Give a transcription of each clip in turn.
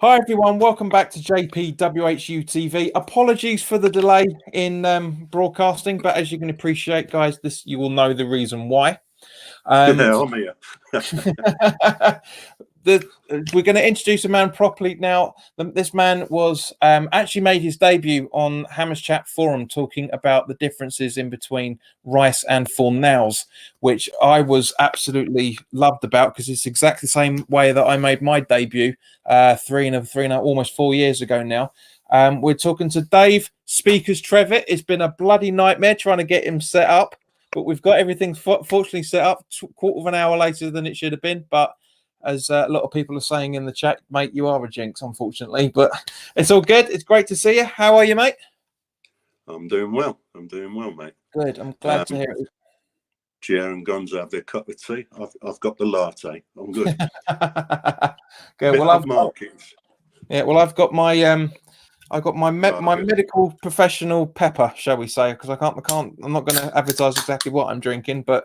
Hi everyone, welcome back to WHU TV. Apologies for the delay in broadcasting, but as you can appreciate, guys, you will know the reason why. I'm here. We're going to introduce a man properly now. This man was actually made his debut on Hammers Chat Forum, talking about the differences in between rice and Fornals, which I was absolutely loved about because it's exactly the same way that I made my debut almost 4 years ago now. We're talking to Dave Speakers Trevitt. It's been a bloody nightmare trying to get him set up, but we've got everything fortunately set up quarter of an hour later than it should have been. But as a lot of people are saying in the chat, mate, you are a jinx, unfortunately. But it's all good. It's great to see you. How are you, mate? I'm doing well, mate. Good. I'm glad to hear it. Gio and Gonzo have their cup of tea. I've got the latte. I'm good. Good. Well, I've got my my medical professional pepper, shall we say? Because I'm not going to advertise exactly what I'm drinking, but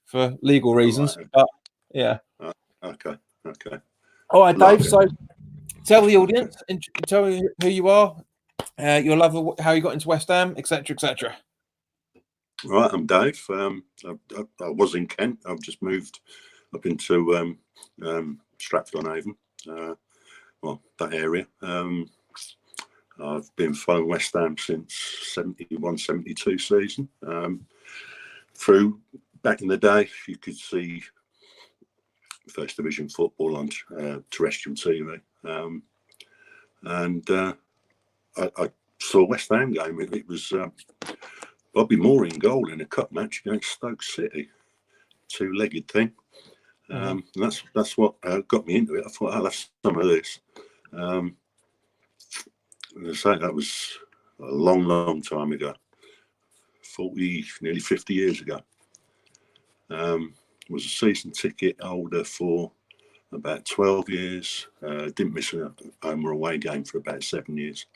for legal reasons. Right. But yeah. Okay. All right, Dave. So tell the audience, tell me who you are, your love of how you got into West Ham, etc., etc. Right, I'm Dave. I was in Kent. I've just moved up into Stratford-on-Avon, that area. I've been following West Ham since 71-72 season. Through back in the day, you could see First Division football on terrestrial TV, and I saw a West Ham game. It was Bobby Moore in goal in a cup match against Stoke City, two-legged thing. And that's what got me into it. I thought I'll have some of this. As I say, that was a long time ago, nearly 50 years ago. Was a season ticket holder for about 12 years. Didn't miss a home or away game for about 7 years.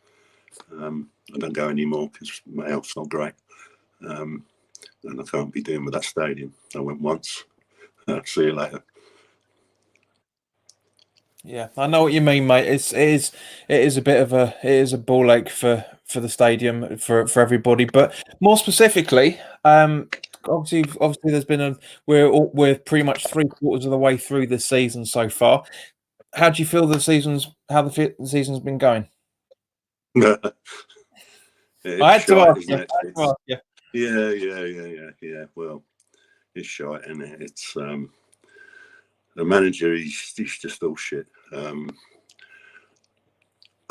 I don't go anymore because my health's not great. And I can't be doing with that stadium. I went once. See you later. Yeah, I know what you mean, mate. It is a ball ache for the stadium for everybody, but more specifically, obviously there's been we're pretty much 3/4 of the way through the season so far. How do you feel the season's been going? I had to ask you. Yeah. Well, it's shite, isn't it? It's the manager. He's just all shit. I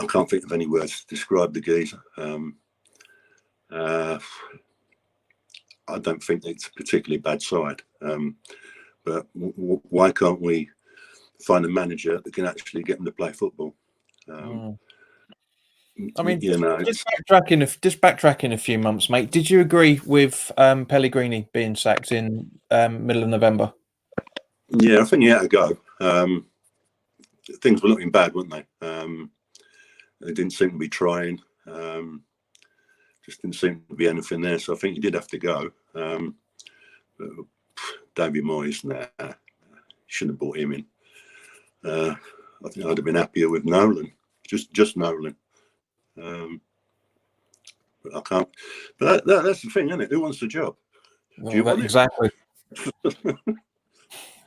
can't think of any words to describe the geezer. I don't think it's a particularly bad side. But why can't we find a manager that can actually get them to play football? I mean, just backtracking a few months, mate. Did you agree with Pellegrini being sacked in middle of November? Yeah, I think he had to go. Things were looking bad, weren't they? They didn't seem to be trying. Just didn't seem to be anything there. So I think he did have to go. David Moyes, shouldn't have brought him in. I think I'd have been happier with Nolan, just Nolan. But I can't. But that's the thing, isn't it? Who wants the job? Do you want exactly?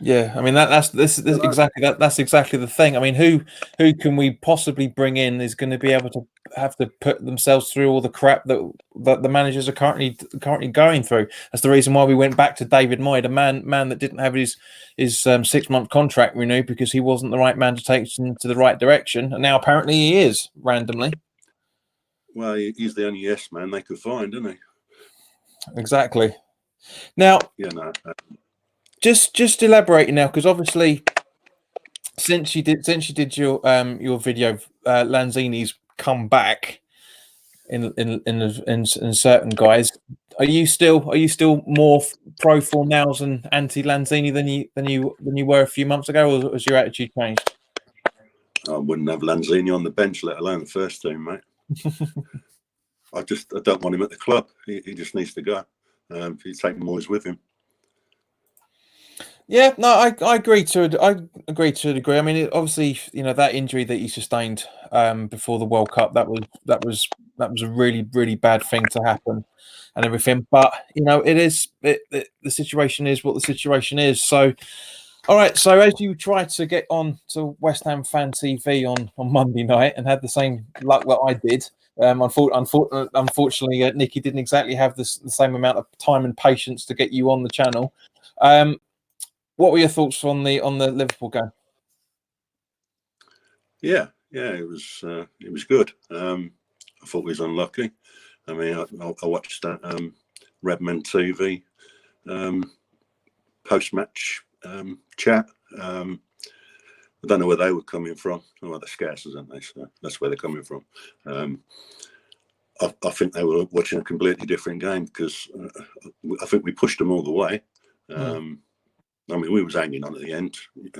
Yeah, I mean that's exactly the thing. I mean, who can we possibly bring in is going to be able to have to put themselves through all the crap that the managers are currently going through? That's the reason why we went back to David Moyes, a man that didn't have his 6-month contract renewed because he wasn't the right man to take us into the right direction, and now apparently he is randomly. Well, he's the only yes man they could find, isn't he? Exactly. Now, Just elaborating now, because obviously, since you did your video, Lanzini's come back in certain guys. Are you still more pro Fornals and anti Lanzini than you were a few months ago, or has your attitude changed? I wouldn't have Lanzini on the bench, let alone the first team, mate. I don't want him at the club. He just needs to go. He's taking Moyes with him. Yeah, no, I agree to a degree. I mean, obviously, that injury that he sustained before the World Cup, that was a really really bad thing to happen, and everything. But the situation is what the situation is. So, all right. So as you tried to get on to West Ham Fan TV on Monday night and had the same luck that I did, unfortunately, Nicky didn't exactly have the same amount of time and patience to get you on the channel. Um, what were your thoughts on the Liverpool game? Yeah, it was good. I thought we was unlucky. I mean, I watched that Redman TV post-match chat. I don't know where they were coming from. Oh, well, they're Scousers, aren't they? So that's where they're coming from. I think they were watching a completely different game because I think we pushed them all the way. I mean, we was hanging on at the end. You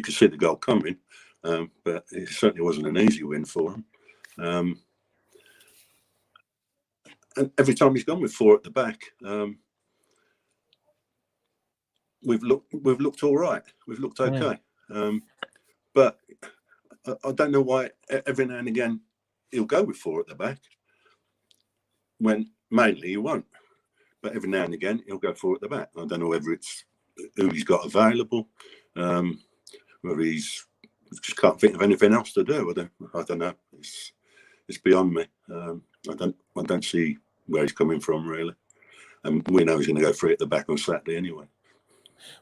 could see the goal coming, but it certainly wasn't an easy win for them. And every time he's gone with four at the back, we've looked all right. We've looked okay. But I don't know why every now and again he'll go with four at the back when mainly he won't. But every now and again he'll go four at the back. I don't know whether it's who he's got available, whether he's just can't think of anything else to do. I don't know. It's beyond me. I don't see where he's coming from really. And we know he's going to go three at the back on Saturday anyway.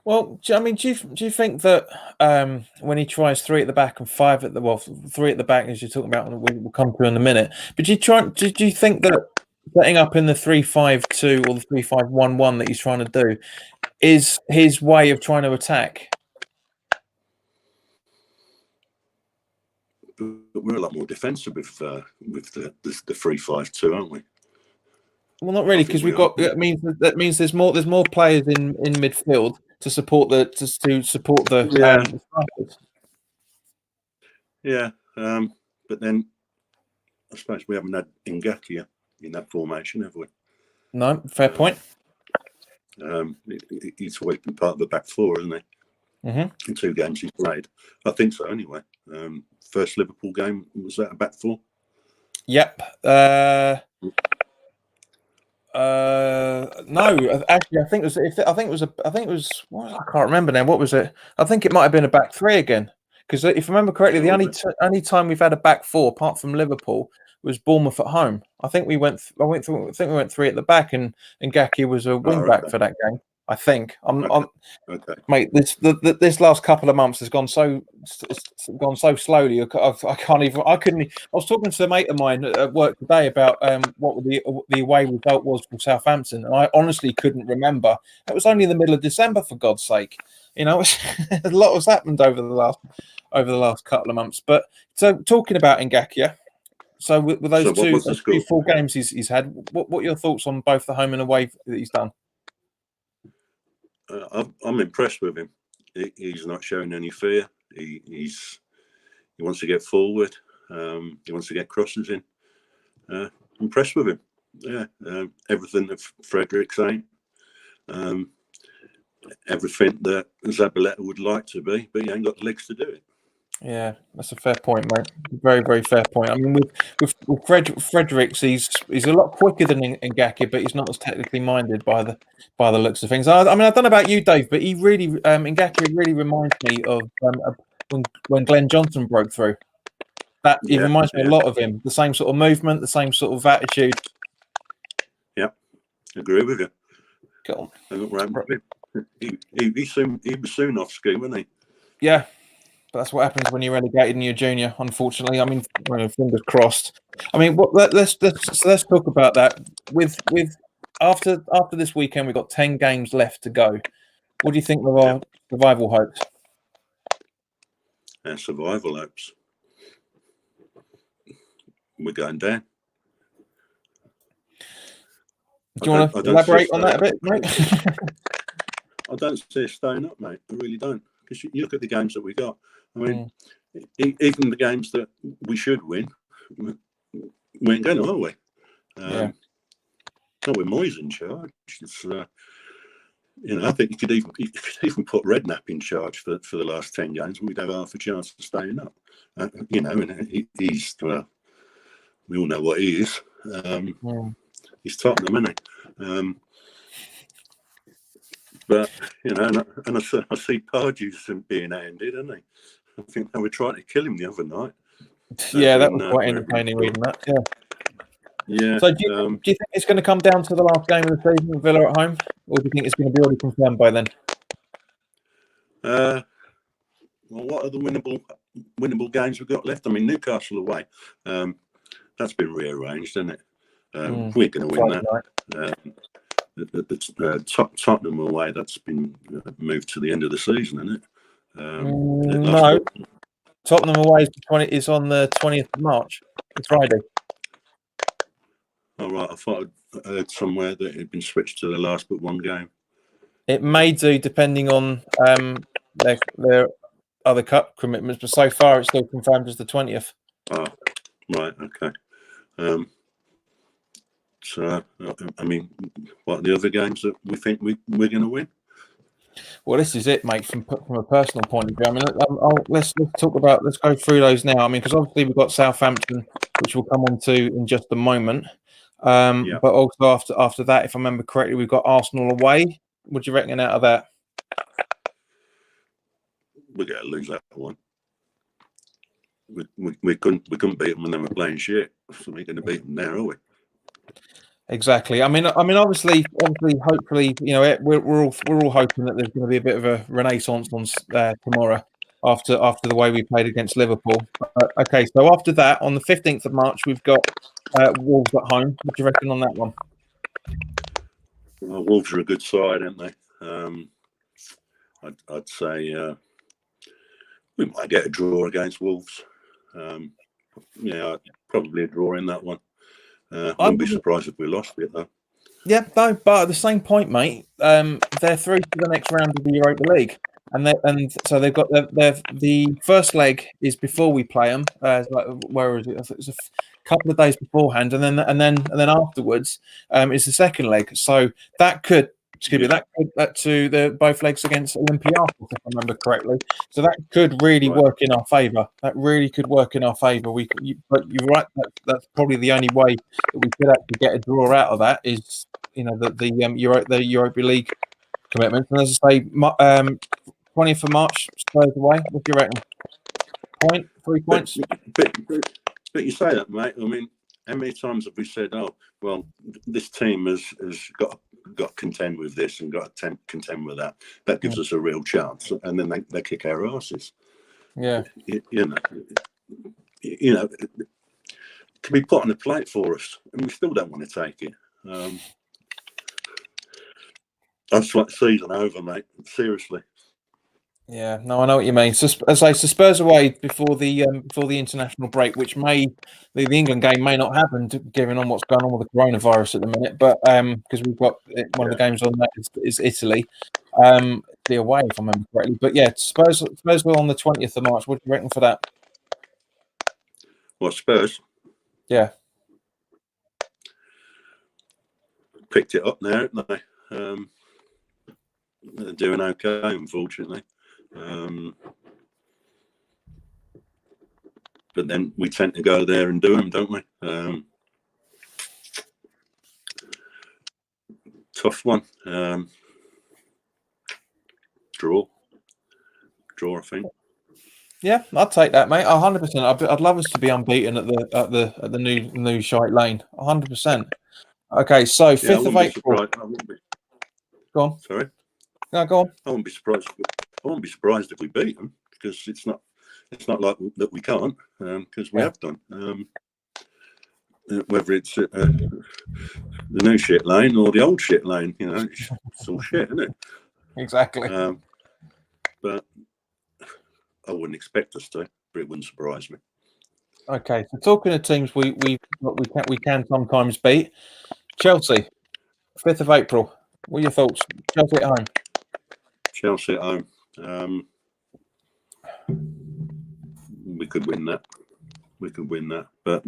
Well, I mean, do you think that when he tries three at the back and three at the back, as you're talking about, we'll come to in a minute. But do you think that setting up in the 3-5-2 or the 3-5-1-1 that he's trying to do is his way of trying to attack? But we're a lot more defensive with the 3-5-2, aren't we? Well, not really, because we've got. That means there's more players in midfield to support the strikers. Yeah, but then I suppose we haven't had Ngakia in that formation, have we? No, fair point. He's always been part of the back four, hasn't he? In 2 games he's played. I think so, anyway. First Liverpool game, was that a back four? Yep. No, actually, I think it was. Well, I can't remember now. What was it? I think it might have been a back three again. Because if I remember correctly, the only time we've had a back four, apart from Liverpool, was Bournemouth at home. I think we went 3 at the back, and Ngakia was a wing back for that game. I think. Okay. Mate, this last couple of months has gone so slowly. I can't even. I couldn't. I was talking to a mate of mine at work today about what the away result was for Southampton, and I honestly couldn't remember. It was only in the middle of December, for God's sake. A lot has happened over the last couple of months. But so talking about Ngakia, so with those two full games he's had, what are your thoughts on both the home and away that he's done? I'm impressed with him. He's not showing any fear. He wants to get forward. He wants to get crosses in. Impressed with him. Yeah, everything that Frederick's saying. Everything that Zabaleta would like to be, but he ain't got the legs to do it. Yeah, that's a fair point, mate. Very, very fair point. I mean, with Fredericks, he's a lot quicker than Ngakia, but he's not as technically minded by the looks of things. I mean, I don't know about you, Dave, but he really Ngakia really reminds me of when Glenn Johnson broke through. He reminds me a lot of him. The same sort of movement, the same sort of attitude. Yeah, agree with you. Cool. He was soon off ski, wasn't he? Yeah. But that's what happens when you're relegated in your junior, unfortunately. I mean, fingers crossed. I mean, let's talk about that. With after this weekend, we've got 10 games left to go. What do you think of our survival hopes? Our survival hopes. We're going down. Do you want to elaborate on that a bit, mate? I don't see us staying up, mate. I really don't. Because you look at the games that we got. I mean, even the games that we should win, we ain't going to, are we? Not with Moyes in charge. I think you could even put Redknapp in charge for the last 10 games. We'd have half a chance of staying up. And he's we all know what he is. He's Tottenham, isn't he? But and I see Pardew's being handed, isn't he? I think they were trying to kill him the other night. Yeah, that was quite entertaining reading that. Yeah. Yeah. So do you think it's going to come down to the last game of the season with Villa at home, or do you think it's going to be already confirmed by then? Well, what are the winnable games we've got left? I mean, Newcastle away. That's been rearranged, isn't it? We're going to win that. Tottenham away. That's been moved to the end of the season, isn't it? No. Tottenham away is on the 20th of March. It's Friday. All right. I thought I heard somewhere that it had been switched to the last but one game. It may do, depending on their other cup commitments, but so far it's still confirmed as the 20th. Oh, right. Okay. So, I mean, what are the other games that we think we're going to win? Well, this is it, mate. From a personal point of view, I mean, let's go through those now. I mean, because obviously we've got Southampton, which we'll come on to in just a moment. But also after that, if I remember correctly, we've got Arsenal away. What do you reckon out of that? We're going to lose that one. We couldn't beat them when they were playing shit. So we're going to beat them now, are we? Exactly. I mean, obviously, hopefully, we're all hoping that there's going to be a bit of a renaissance on tomorrow after the way we played against Liverpool. Okay, so after that, on the 15th of March, we've got Wolves at home. What do you reckon on that one? Well, Wolves are a good side, aren't they? I'd say we might get a draw against Wolves. Probably a draw in that one. I wouldn't be surprised if we lost it, though. Yeah, no, but at the same point, mate, they're through to the next round of the Europa League, and so they've got the first leg is before we play them. Where is it? I think it's a couple of days beforehand, and then afterwards is the second leg. So that could. That to the both legs against Olympiacos, if I remember correctly. So that could really work in our favour. But you're right. That's probably the only way that we could actually get a draw out of that is the Europa League commitment. And as I say, 20th of March, Spurs away. What do you reckon? 3 points. But you say that, mate. I mean, how many times have we said, "Oh, well, this team has got to contend with this and got to contend with that. That gives us a real chance," and then they kick our asses. Yeah, can be put on a plate for us, and we still don't want to take it. I just like the season over, mate. Seriously. Yeah, no, I know what you mean. So, as I say, Spurs away before the international break, which the England game may not happen, given on what's going on with the coronavirus at the minute. But because we've got one of the games on that is Italy, the away, if I remember correctly. But yeah, Spurs were on the 20th of March. What do you reckon for that? What, Spurs? Yeah, picked it up now, haven't they? They're doing okay, unfortunately. But then we tend to go there and do them, don't we? Tough one. Draw, I think. Yeah, I'd take that, mate. 100%. I'd love us to be unbeaten at the new Shite Lane. 100%. Okay, so 5th of April. Go on. Sorry. No, go on. I wouldn't be surprised if we beat them, because it's not like that we can't, because we have done. Whether it's the new shit lane or the old shit lane, it's all shit, isn't it? Exactly. But I wouldn't expect us to, but it wouldn't surprise me. Okay, so talking of teams we can sometimes beat, Chelsea, 5th of April. What are your thoughts? Chelsea at home. Chelsea at home. We could win that. But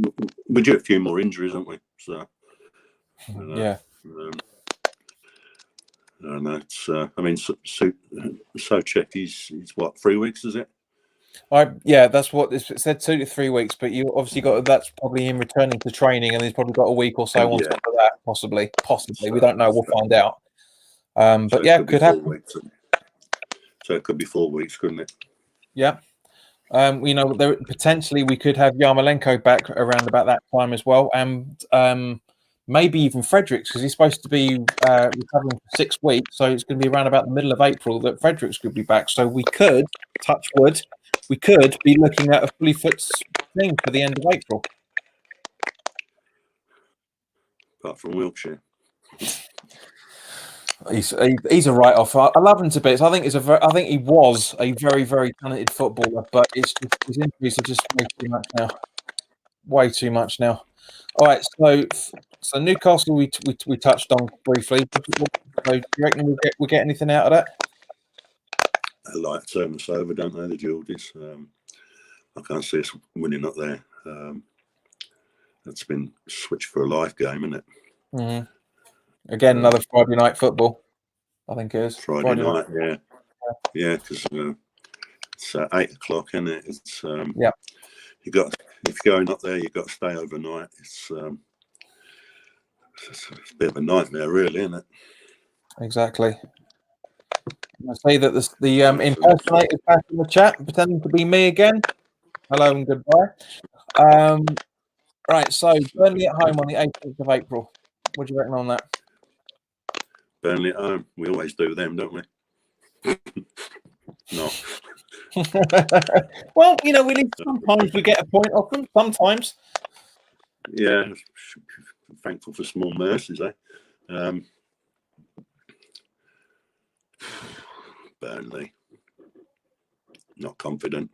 we do a few more injuries, haven't we? So yeah. And that's, Souček, he's what, 3 weeks, is it? Yeah, that's what it said, 2 to 3 weeks. But you obviously that's probably him returning to training, and he's probably got a week or so on top of that, possibly. We don't know. We'll find out. But yeah, could happen. So it could be 4 weeks, couldn't it? Yeah. Potentially we could have Yarmolenko back around about that time as well, and maybe even Fredericks, because he's supposed to be recovering for 6 weeks, so it's going to be around about the middle of April that Fredericks could be back. So we could, touch wood, we could be looking at a fully fit team for the end of April. Apart from Wiltshire. He's a write-off. I love him to bits. I think he was a very, very talented footballer, but it's just, his injuries are just way too much now. Way too much now. All right, so Newcastle we touched on briefly. So do you reckon we'll get anything out of that? They like to turn us over, don't they, the Geordies? I can't see us winning up there. That's been switched for a life game, isn't it? Mm-hmm. Again, another Friday night football, I think it is. Friday night, yeah, because it's 8 o'clock, isn't it? It's if you're going up there, you've got to stay overnight. It's a bit of a nightmare, really, isn't it? Exactly. I say that the impersonator back in the chat, pretending to be me again. Hello and goodbye. Right, so Burnley at home on the 18th of April. What do you reckon on that? Burnley at home. We always do them, don't we? No. Well, sometimes we get a point off them. Sometimes. Yeah. Thankful for small mercies, eh? Burnley. Not confident.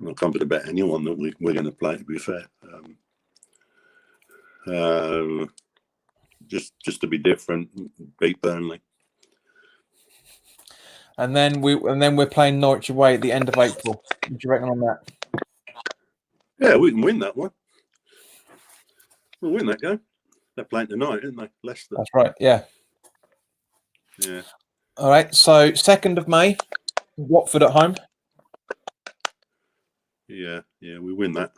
Not confident about anyone that we're going to play, to be fair. Just to be different, beat Burnley. And then we're playing Norwich away at the end of April. What do you reckon on that? Yeah, we can win that one. We'll win that game. They're playing tonight, aren't they? Leicester. That's right. Yeah. Yeah. All right. So 2nd of May, Watford at home. Yeah, we win that.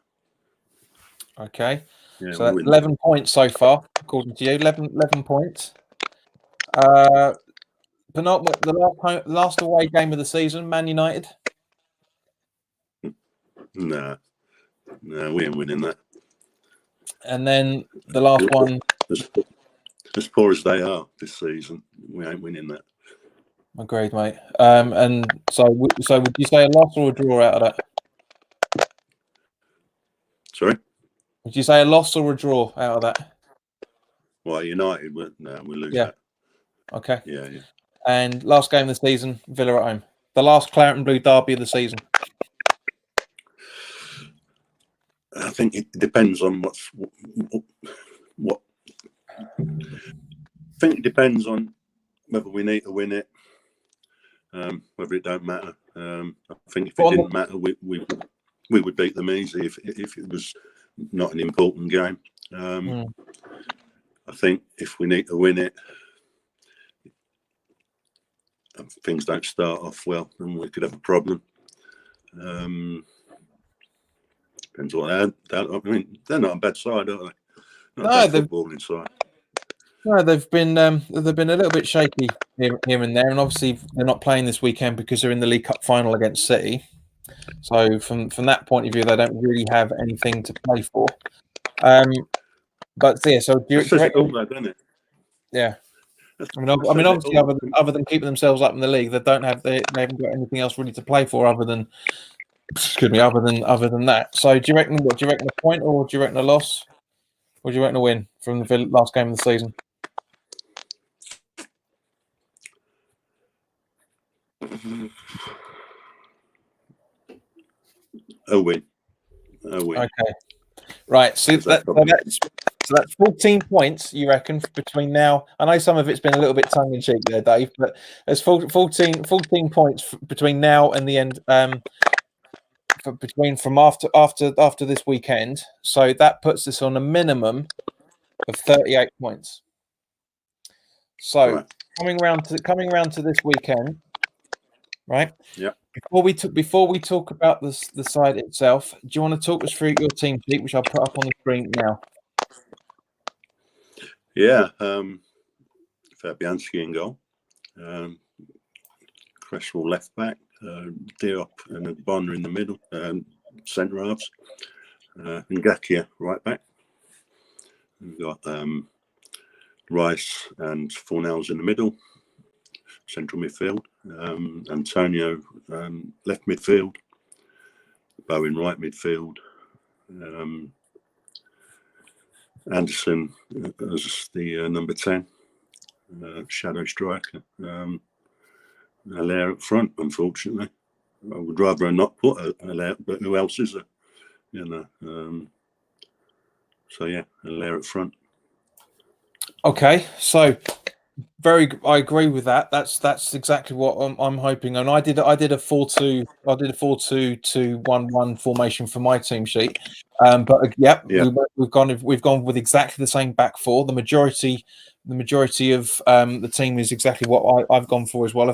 Okay. Yeah, so that's 11 points so far, according to you. 11 points. Penultimate, the last away game of the season, Man United. No, we ain't winning that. And then the last one. As poor as they are this season, we ain't winning that. Agreed, mate. And so would you say a loss or a draw out of that? Sorry? Would you say a loss or a draw out of that? Well, United, we lose that. Okay. Yeah. And last game of the season, Villa at home. The last claret and blue derby of the season. I think it depends on what. I think it depends on whether we need to win it, whether it don't matter. I think if it didn't matter, we would beat them easy if it was not an important game. I think if we need to win it, and things don't start off well, then we could have a problem. Depends what I mean, they're not a bad side, are they? Not a footballing side. No, they've been a little bit shaky here and there, and obviously they're not playing this weekend because they're in the League Cup final against City. So from that point of view, they don't really have anything to play for. But yeah, so do you reckon? Doesn't it? Yeah. I mean, obviously, other than keeping themselves up in the league, they haven't got anything else really to play for other than that. So do you reckon a point, or do you reckon a loss, or do you reckon a win from the last game of the season? A win. Okay. Right. So that's 14 points, you reckon, between now. I know some of it's been a little bit tongue in cheek there, Dave, but there's 14 points between now and the end. From after this weekend. So that puts us on a minimum of 38 points. So Right. coming round to this weekend, right? Yeah. Before we talk about the side itself, do you want to talk us through your team sheet, which I'll put up on the screen now? Yeah. Fabianski in goal. Cresswell left back. Diop and Bonner in the middle. Centre halves. Ngakia right back. We've got Rice and Fornells in the middle. Central midfield. Antonio left midfield. Bowen right midfield. Anderson as the number 10. Shadow striker. Allaire up front, unfortunately. I would rather not put Allaire, but who else is there? You know. So yeah, Allaire up front. Okay, so I agree with that. That's exactly what I'm hoping. And I did a 4-2-2-1-1 formation for my team sheet. But yeah. We've gone with exactly the same back four. The majority of the team is exactly what I've gone for as well.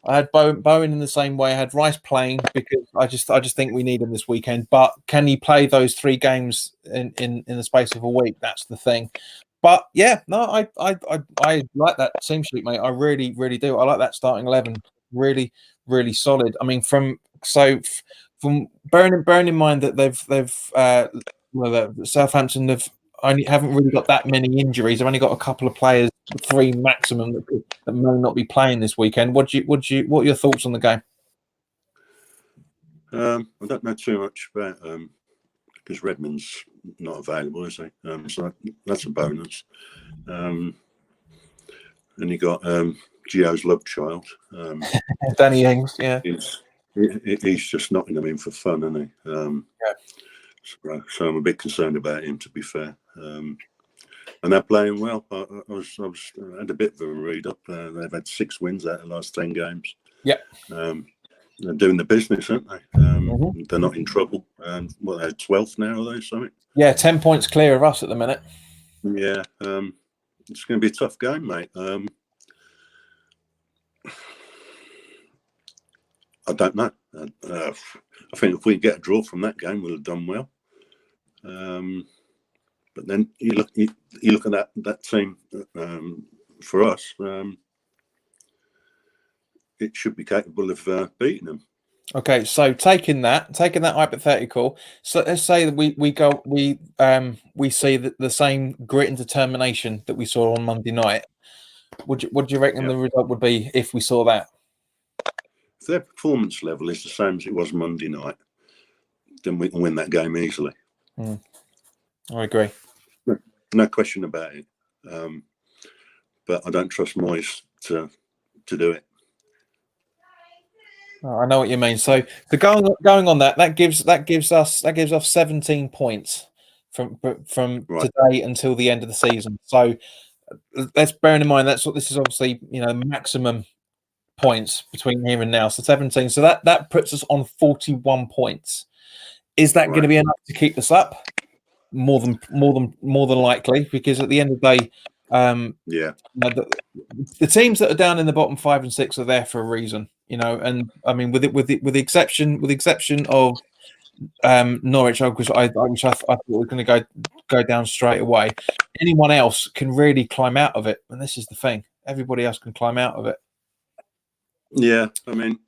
I had Bowen in the same way. I had Rice playing because I just think we need him this weekend. But can he play those 3 games in the space of a week? That's the thing. But yeah, no, I like that team sheet, mate. I really, really do. I like that starting 11. Really, really solid. I mean, from bearing in mind that Southampton haven't really got that many injuries. They've only got a couple of players, 3 maximum, that may not be playing this weekend. What are your thoughts on the game? I don't know too much about because Redmond's not available, is he? So that's a bonus. And you got Gio's love child, Danny Ings. Yeah, he's just knocking them in for fun, isn't he? Yeah. So I'm a bit concerned about him, to be fair. And they're playing well. I had a bit of a read up. They've had 6 wins out of the last 10 games. Yeah. They're doing the business, aren't they? They're not in trouble. And they're 12th now, are they? Something? Yeah, 10 points clear of us at the minute. Yeah. It's going to be a tough game, mate. I don't know. I think if we get a draw from that game, we'll have done well. But then you look at that team for us. It should be capable of beating them. Okay, so taking that hypothetical, so let's say that we see the same grit and determination that we saw on Monday night. What do you reckon the result would be if we saw that? If their performance level is the same as it was Monday night, then we can win that game easily. I agree. No question about it. But I don't trust Moyes to do it. Oh, I know what you mean. So going on that gives us 17 points from today until the end of the season. So let's bear in mind this is obviously maximum points between here and now. So 17. So that puts us on 41 points. Is that going to be enough to keep us up? More than likely, because at the end of the day, the teams that are down in the bottom 5 and 6 are there for a reason, And I mean, with the exception of Norwich, which I thought was going to go down straight away. Anyone else can really climb out of it, and this is the thing: everybody else can climb out of it. Yeah, I mean,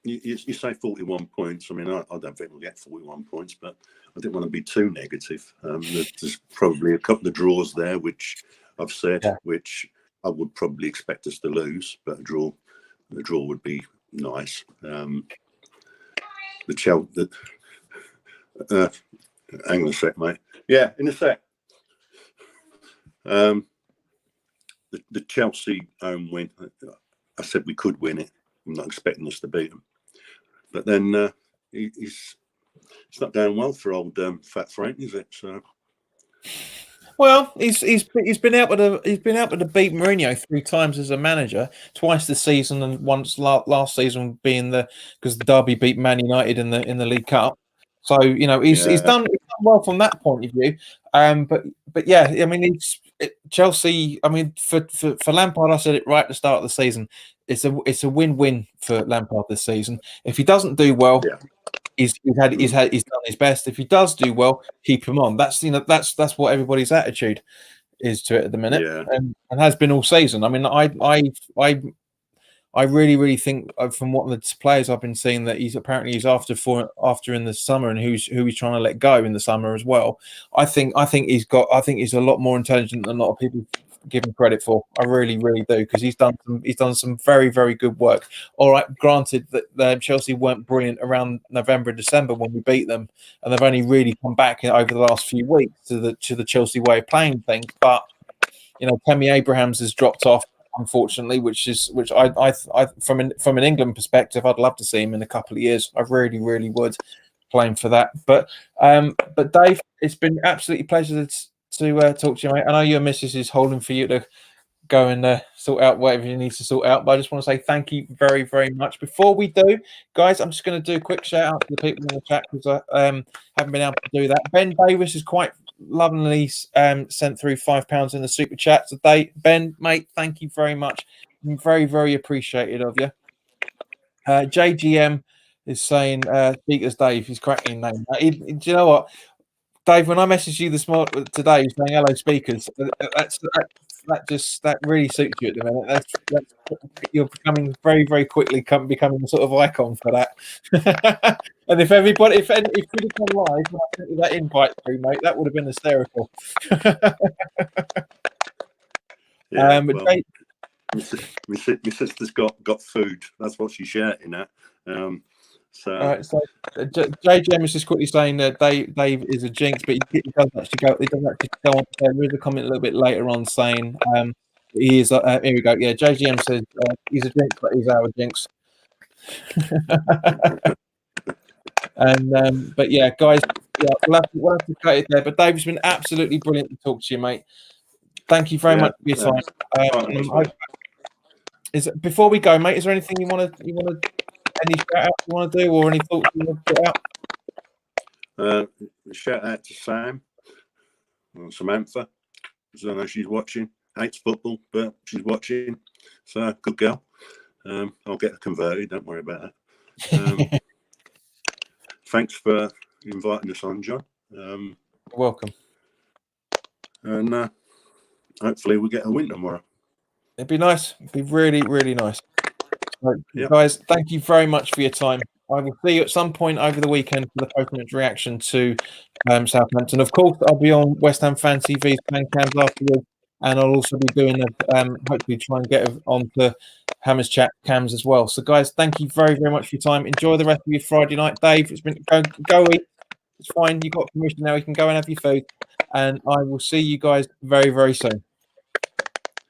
you say 41 points. I mean, I don't think we'll get 41 points, but I didn't want to be too negative. There's probably a couple of draws there, which I've said, which I would probably expect us to lose, but a draw would be nice. Hang on a sec, mate. Yeah, in a sec. The Chelsea home win, I said we could win it. I'm not expecting us to beat them. But then it's not going well for old Fat Frank, is it? So, well, he's been able to beat Mourinho 3 times as a manager, twice this season and once last season being because the Derby beat Man United in the League Cup. So he's done well from that point of view. But yeah, I mean, Chelsea. I mean, for Lampard, I said it right at the start of the season. It's a win-win for Lampard this season. If he doesn't do well, he's done his best. If he does do well, keep him on. That's that's what everybody's attitude is to it at the minute, and has been all season. I mean, I really think from what the players I've been seeing that he's after in the summer, and who he's trying to let go in the summer as well. I think he's a lot more intelligent than a lot of people give him credit for. I really do, because he's done some very, very good work. All right, granted that Chelsea weren't brilliant around November and December when we beat them, and they've only really come back over the last few weeks to the Chelsea way of playing things. But Tammy Abrahams has dropped off, unfortunately, which I from an England perspective, I'd love to see him in a couple of years. I really would, playing for that. But Dave, it's been absolutely a pleasure to talk to you, mate. I know your missus is holding for you to go and sort out whatever you need to sort out, but I just want to say thank you very, very much. Before we do, guys, I'm just going to do a quick shout out to the people in the chat, because I haven't been able to do that. Ben Davis is quite lovingly sent through £5 in the super chat today. Ben, mate, thank you very much. I'm very, very appreciated of you. JGM is saying Speakers Dave, he's cracking name. Do you know what, Dave, when I messaged you this morning today saying hello Speakers, that really suits you at the minute. That's you're becoming very, very quickly becoming a sort of icon for that. And if you'd have gone live when I sent you that invite through, mate, that would have been hysterical. My sister's got food. That's what she's shouting at. So JJM is just quickly saying that Dave is a jinx, but he doesn't actually go. He doesn't actually go on. There is a comment a little bit later on saying he is. Here we go. Yeah, JGM says he's a jinx, but he's our jinx. And but yeah, guys, we'll have to cut it there. But Dave, it's been absolutely brilliant to talk to you, mate. Thank you very much for your time. Before we go, mate, is there anything you want to? Any shout out you want to do, or any thoughts you want to put out? Shout out to Sam and Samantha. I don't know if she's watching. Hates football, but she's watching. So good girl. I'll get her converted. Don't worry about that. Thanks for inviting us on, John. You're welcome. And hopefully we get a win tomorrow. It'd be nice. It'd be really, really nice. Guys, thank you very much for your time. I will see you at some point over the weekend for the post-match reaction to Southampton. Of course, I'll be on West Ham Fan TV's fan cams afterwards, and I'll also be doing hopefully try and get on to Hammers Chat cams as well. So, guys, thank you very, very much for your time. Enjoy the rest of your Friday night, Dave. It's been go eat. It's fine. You got permission now. You can go and have your food, and I will see you guys very, very soon.